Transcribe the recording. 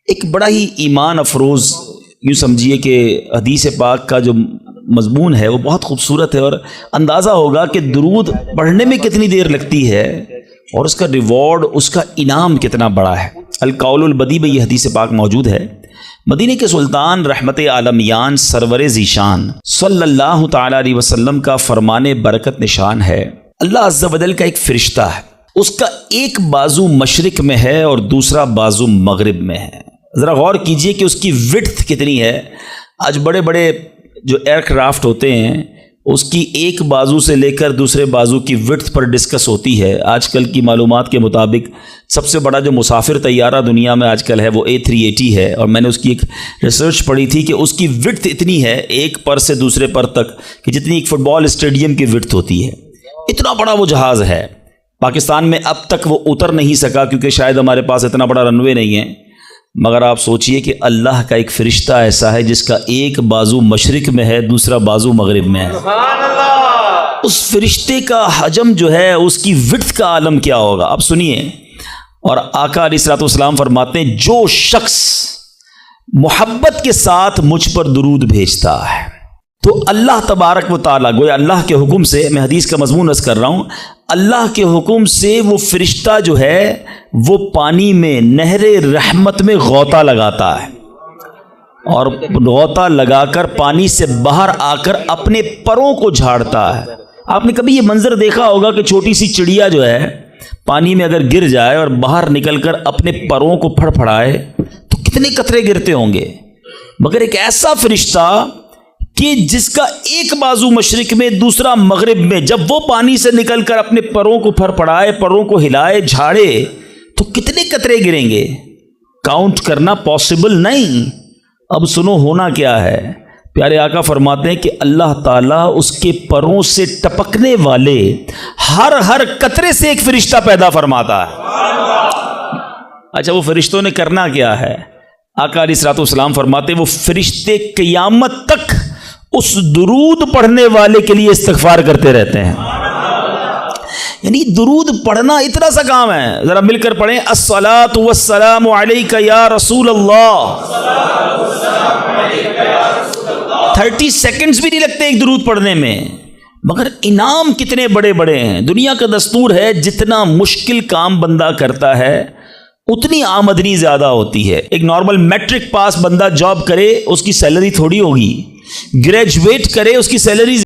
ایک بڑا ہی ایمان افروز یوں سمجھیے کہ حدیث پاک کا جو مضمون ہے وہ بہت خوبصورت ہے، اور اندازہ ہوگا کہ درود پڑھنے میں کتنی دیر لگتی ہے اور اس کا ریوارڈ، اس کا انعام کتنا بڑا ہے۔ القول البدی میں یہ حدیث پاک موجود ہے۔ مدینے کے سلطان رحمت عالمیان سرور ذیشان صلی اللہ تعالی علیہ وسلم کا فرمان برکت نشان ہے، اللہ عز و جل کا ایک فرشتہ ہے، اس کا ایک بازو مشرق میں ہے اور دوسرا بازو مغرب میں ہے۔ ذرا غور کیجئے کہ اس کی وڈتھ کتنی ہے۔ آج بڑے بڑے جو ایئر کرافٹ ہوتے ہیں اس کی ایک بازو سے لے کر دوسرے بازو کی وڈتھ پر ڈسکس ہوتی ہے۔ آج کل کی معلومات کے مطابق سب سے بڑا جو مسافر طیارہ دنیا میں آج کل ہے وہ A380 ہے، اور میں نے اس کی ایک ریسرچ پڑھی تھی کہ اس کی وڈتھ اتنی ہے ایک پر سے دوسرے پر تک کہ جتنی ایک فٹ بال اسٹیڈیم کی وڈتھ ہوتی ہے۔ اتنا بڑا وہ جہاز ہے۔ پاکستان میں اب تک وہ اتر نہیں سکا کیونکہ شاید ہمارے پاس اتنا بڑا رن وے نہیں ہے، مگر آپ سوچئے کہ اللہ کا ایک فرشتہ ایسا ہے جس کا ایک بازو مشرق میں ہے، دوسرا بازو مغرب میں ہے۔ سبحان اللہ! اس فرشتے کا حجم جو ہے، اس کی وڈتھ کا عالم کیا ہوگا، آپ سنیے۔ اور آقا علیہ الصلوۃ والسلام فرماتے ہیں جو شخص محبت کے ساتھ مجھ پر درود بھیجتا ہے تو اللہ تبارک و تعالیٰ، گویا اللہ کے حکم سے، میں حدیث کا مضمون عرض کر رہا ہوں، اللہ کے حکم سے وہ فرشتہ جو ہے وہ پانی میں نہر رحمت میں غوطہ لگاتا ہے، اور غوطہ لگا کر پانی سے باہر آ کر اپنے پروں کو جھاڑتا ہے۔ آپ نے کبھی یہ منظر دیکھا ہوگا کہ چھوٹی سی چڑیا جو ہے پانی میں اگر گر جائے اور باہر نکل کر اپنے پروں کو پھڑ پھڑائے تو کتنے قطرے گرتے ہوں گے، مگر ایک ایسا فرشتہ کہ جس کا ایک بازو مشرق میں دوسرا مغرب میں، جب وہ پانی سے نکل کر اپنے پروں کو پھڑ پھڑائے، پروں کو ہلائے، جھاڑے تو کتنے قطرے گریں گے، کاؤنٹ کرنا پاسبل نہیں۔ اب سنو ہونا کیا ہے۔ پیارے آقا فرماتے ہیں کہ اللہ تعالیٰ اس کے پروں سے ٹپکنے والے ہر قطرے سے ایک فرشتہ پیدا فرماتا ہے۔ اچھا، وہ فرشتوں نے کرنا کیا ہے؟ آقا علیہ الصلوۃ والسلام فرماتے ہیں وہ فرشتے قیامت تک اس درود پڑھنے والے کے لیے استغفار کرتے رہتے ہیں۔ یعنی درود پڑھنا اتنا سا کام ہے، ذرا مل کر پڑھیں، الصلاۃ والسلام علیک یا رسول اللہ۔ 30 سیکنڈز بھی نہیں لگتے ایک درود پڑھنے میں، مگر انعام کتنے بڑے بڑے ہیں۔ دنیا کا دستور ہے جتنا مشکل کام بندہ کرتا ہے اتنی آمدنی زیادہ ہوتی ہے۔ ایک نارمل میٹرک پاس بندہ جاب کرے اس کی سیلری تھوڑی ہوگی، گریجویٹ کرے اس کی سیلری